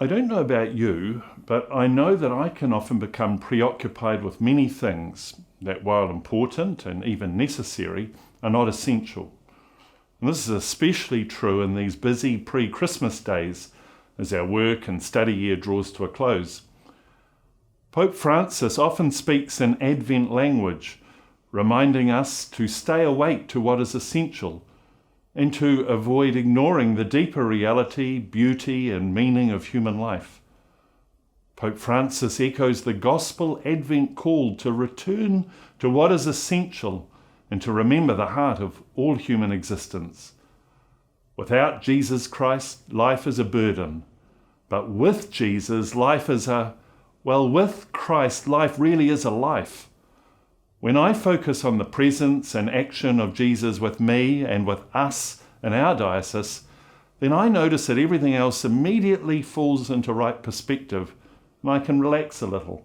I don't know about you, but I know that I can often become preoccupied with many things that, while important and even necessary, are not essential. And this is especially true in these busy pre-Christmas days as our work and study year draws to a close. Pope Francis often speaks in Advent language, reminding us to stay awake to what is essential and to avoid ignoring the deeper reality, beauty, and meaning of human life. Pope Francis echoes the Gospel Advent call to return to what is essential and to remember the heart of all human existence. Without Jesus Christ, life is a burden, but with Jesus, life is with Christ, life really is a life. When I focus on the presence and action of Jesus with me and with us in our diocese, then I notice that everything else immediately falls into right perspective and I can relax a little.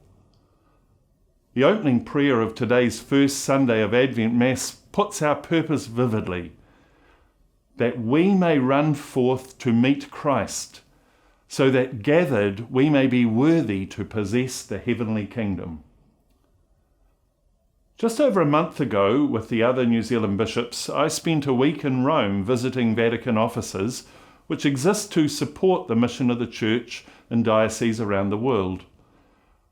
The opening prayer of today's first Sunday of Advent Mass puts our purpose vividly, that we may run forth to meet Christ, so that gathered we may be worthy to possess the heavenly kingdom. Just over a month ago, with the other New Zealand bishops, I spent a week in Rome visiting Vatican offices, which exist to support the mission of the Church in dioceses around the world.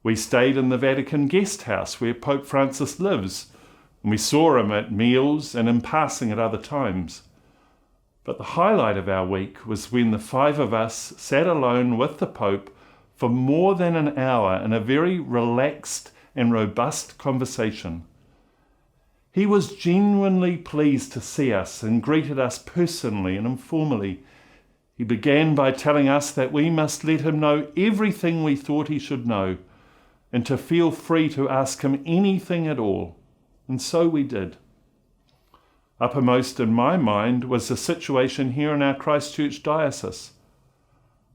We stayed in the Vatican guest house where Pope Francis lives, and we saw him at meals and in passing at other times. But the highlight of our week was when the five of us sat alone with the Pope for more than an hour in a very relaxed and robust conversation. He was genuinely pleased to see us and greeted us personally and informally. He began by telling us that we must let him know everything we thought he should know and to feel free to ask him anything at all. And so we did. Uppermost in my mind was the situation here in our Christchurch diocese.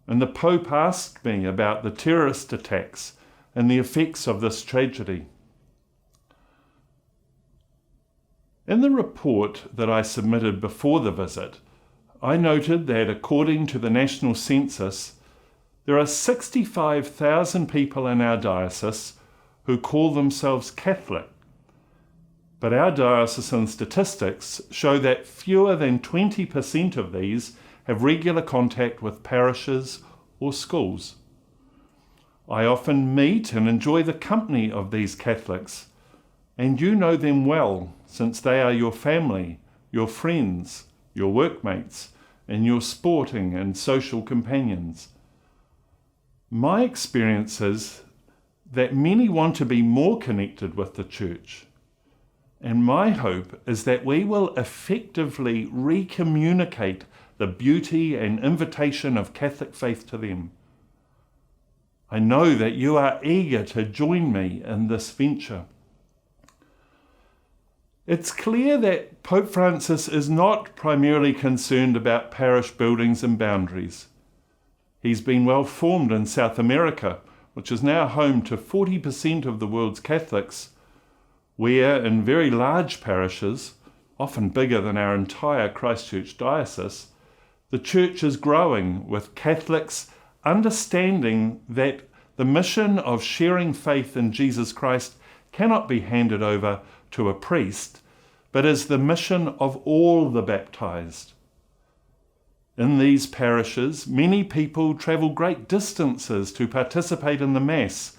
And the Pope asked me about the terrorist attacks and the effects of this tragedy. In the report that I submitted before the visit, I noted that according to the national census, there are 65,000 people in our diocese who call themselves Catholic. But our diocesan statistics show that fewer than 20% of these have regular contact with parishes or schools. I often meet and enjoy the company of these Catholics, and you know them well, since they are your family, your friends, your workmates, and your sporting and social companions. My experience is that many want to be more connected with the Church, and my hope is that we will effectively recommunicate the beauty and invitation of Catholic faith to them. I know that you are eager to join me in this venture. It's clear that Pope Francis is not primarily concerned about parish buildings and boundaries. He's been well formed in South America, which is now home to 40% of the world's Catholics, where in very large parishes, often bigger than our entire Christchurch diocese, the Church is growing with Catholics understanding that the mission of sharing faith in Jesus Christ cannot be handed over to a priest, but is the mission of all the baptized. In these parishes, many people travel great distances to participate in the Mass,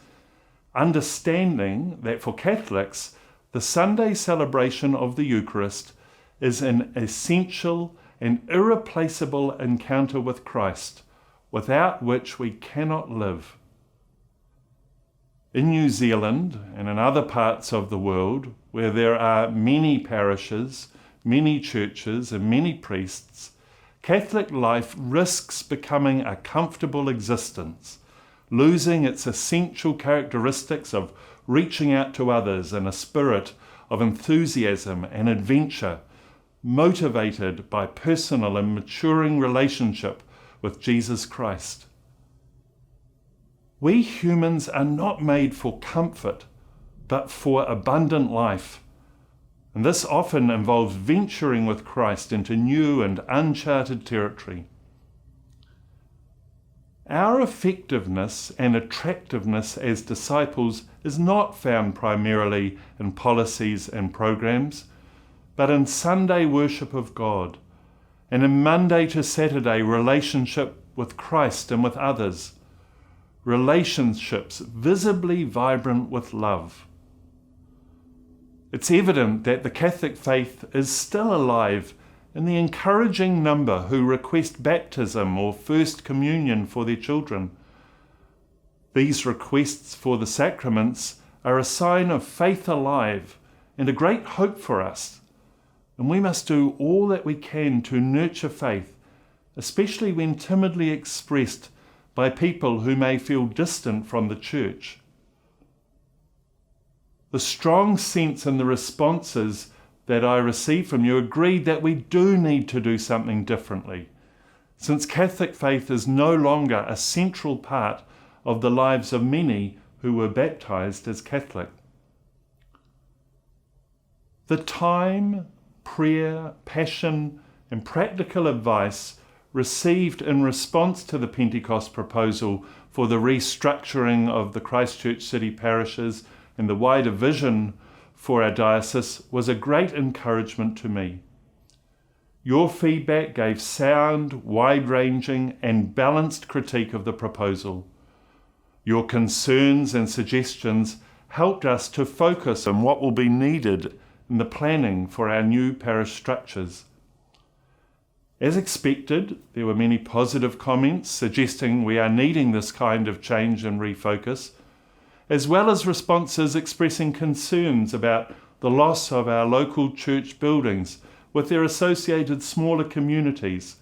understanding that for Catholics, the Sunday celebration of the Eucharist is an essential and irreplaceable encounter with Christ, without which we cannot live. In New Zealand and in other parts of the world, where there are many parishes, many churches, and many priests, Catholic life risks becoming a comfortable existence, losing its essential characteristics of reaching out to others in a spirit of enthusiasm and adventure, motivated by personal and maturing relationship with Jesus Christ. We humans are not made for comfort, but for abundant life. And this often involves venturing with Christ into new and uncharted territory. Our effectiveness and attractiveness as disciples is not found primarily in policies and programs, but in Sunday worship of God, and in Monday to Saturday relationship with Christ and with others, relationships visibly vibrant with love. It's evident that the Catholic faith is still alive in the encouraging number who request baptism or First Communion for their children. These requests for the sacraments are a sign of faith alive and a great hope for us, and we must do all that we can to nurture faith, especially when timidly expressed by people who may feel distant from the Church. The strong sense in the responses that I received from you agreed that we do need to do something differently, since Catholic faith is no longer a central part of the lives of many who were baptized as Catholic. The time, prayer, passion, and practical advice received in response to the Pentecost proposal for the restructuring of the Christchurch city parishes and the wider vision for our diocese was a great encouragement to me. Your feedback gave sound, wide-ranging and balanced critique of the proposal. Your concerns and suggestions helped us to focus on what will be needed in the planning for our new parish structures. As expected, there were many positive comments suggesting we are needing this kind of change and refocus, as well as responses expressing concerns about the loss of our local church buildings with their associated smaller communities,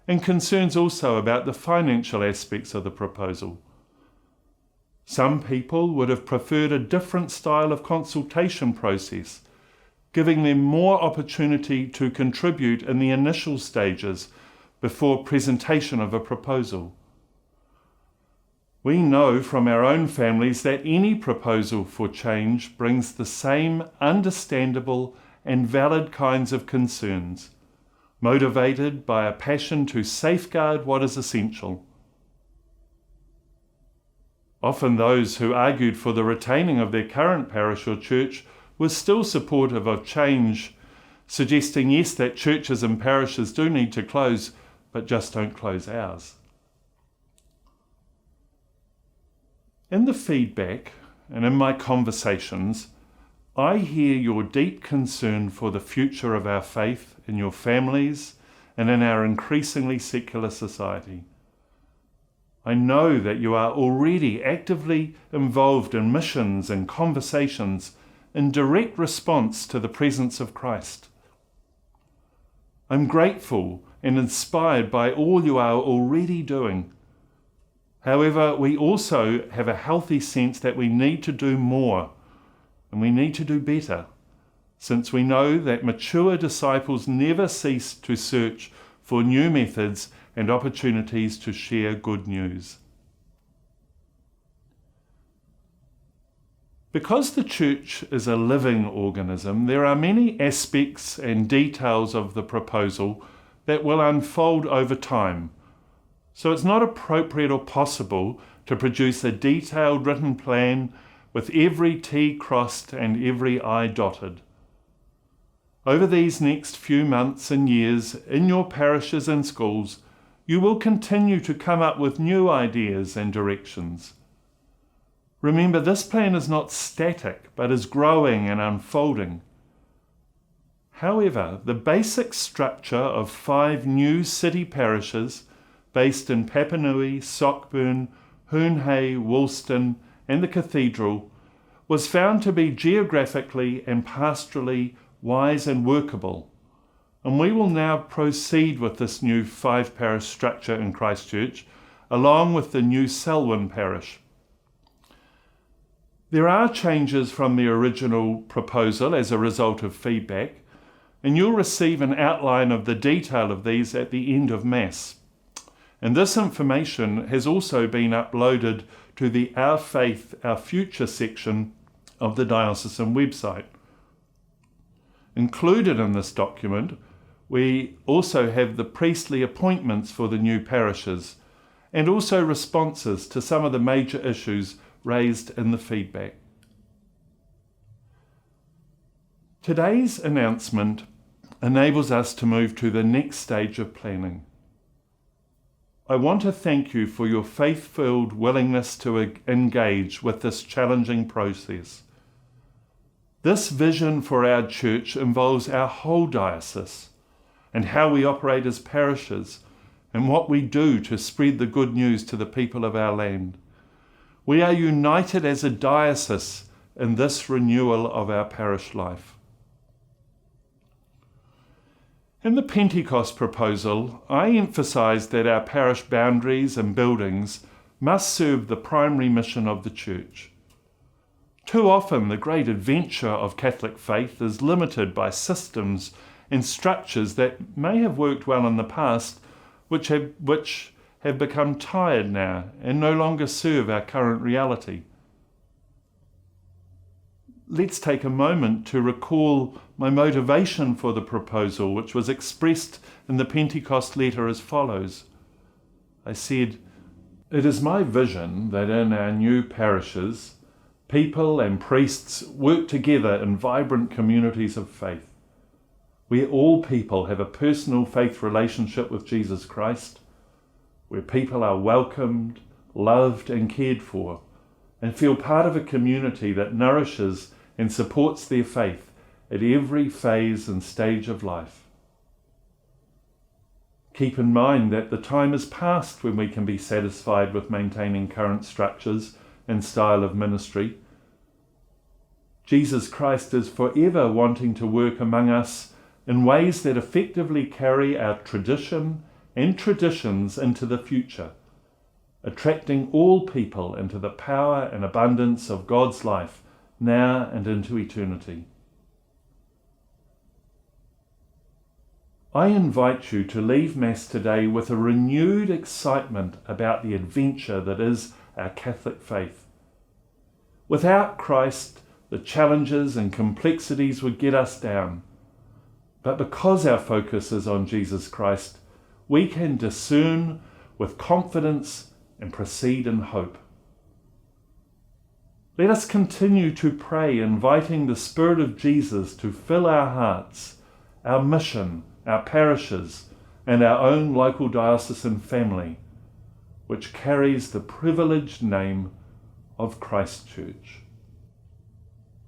and concerns also about the financial aspects of the proposal. Some people would have preferred a different style of consultation process, giving them more opportunity to contribute in the initial stages before presentation of a proposal. We know from our own families that any proposal for change brings the same understandable and valid kinds of concerns, motivated by a passion to safeguard what is essential. Often those who argued for the retaining of their current parish or church were still supportive of change, suggesting yes, that churches and parishes do need to close, but just don't close ours. In the feedback and in my conversations, I hear your deep concern for the future of our faith in your families and in our increasingly secular society. I know that you are already actively involved in missions and conversations in direct response to the presence of Christ. I'm grateful and inspired by all you are already doing. However, we also have a healthy sense that we need to do more and we need to do better, since we know that mature disciples never cease to search for new methods and opportunities to share good news. Because the Church is a living organism, there are many aspects and details of the proposal that will unfold over time. So it's not appropriate or possible to produce a detailed written plan with every T crossed and every I dotted. Over these next few months and years, in your parishes and schools, you will continue to come up with new ideas and directions. Remember, this plan is not static, but is growing and unfolding. However, the basic structure of 5 new city parishes based in Papanui, Sockburn, Hoonhay, Woolston and the Cathedral was found to be geographically and pastorally wise and workable. And we will now proceed with this new 5-parish structure in Christchurch, along with the new Selwyn parish. There are changes from the original proposal as a result of feedback, and you'll receive an outline of the detail of these at the end of Mass. And this information has also been uploaded to the Our Faith, Our Future section of the diocesan website. Included in this document, we also have the priestly appointments for the new parishes and also responses to some of the major issues raised in the feedback. Today's announcement enables us to move to the next stage of planning. I want to thank you for your faith-filled willingness to engage with this challenging process. This vision for our church involves our whole diocese and how we operate as parishes and what we do to spread the good news to the people of our land. We are united as a diocese in this renewal of our parish life. In the Pentecost proposal, I emphasised that our parish boundaries and buildings must serve the primary mission of the Church. Too often, the great adventure of Catholic faith is limited by systems and structures that may have worked well in the past, which have become tired now and no longer serve our current reality. Let's take a moment to recall my motivation for the proposal, which was expressed in the Pentecost letter as follows. I said, "It is my vision that in our new parishes, people and priests work together in vibrant communities of faith, where all people have a personal faith relationship with Jesus Christ, where people are welcomed, loved and cared for, and feel part of a community that nourishes and supports their faith at every phase and stage of life. Keep in mind that the time is past when we can be satisfied with maintaining current structures and style of ministry. Jesus Christ is forever wanting to work among us in ways that effectively carry our tradition and traditions into the future, attracting all people into the power and abundance of God's life now and into eternity. I invite you to leave Mass today with a renewed excitement about the adventure that is our Catholic faith. Without Christ, the challenges and complexities would get us down. But because our focus is on Jesus Christ, we can discern with confidence and proceed in hope. Let us continue to pray, inviting the Spirit of Jesus to fill our hearts, our mission, our parishes, and our own local diocesan family, which carries the privileged name of Christchurch.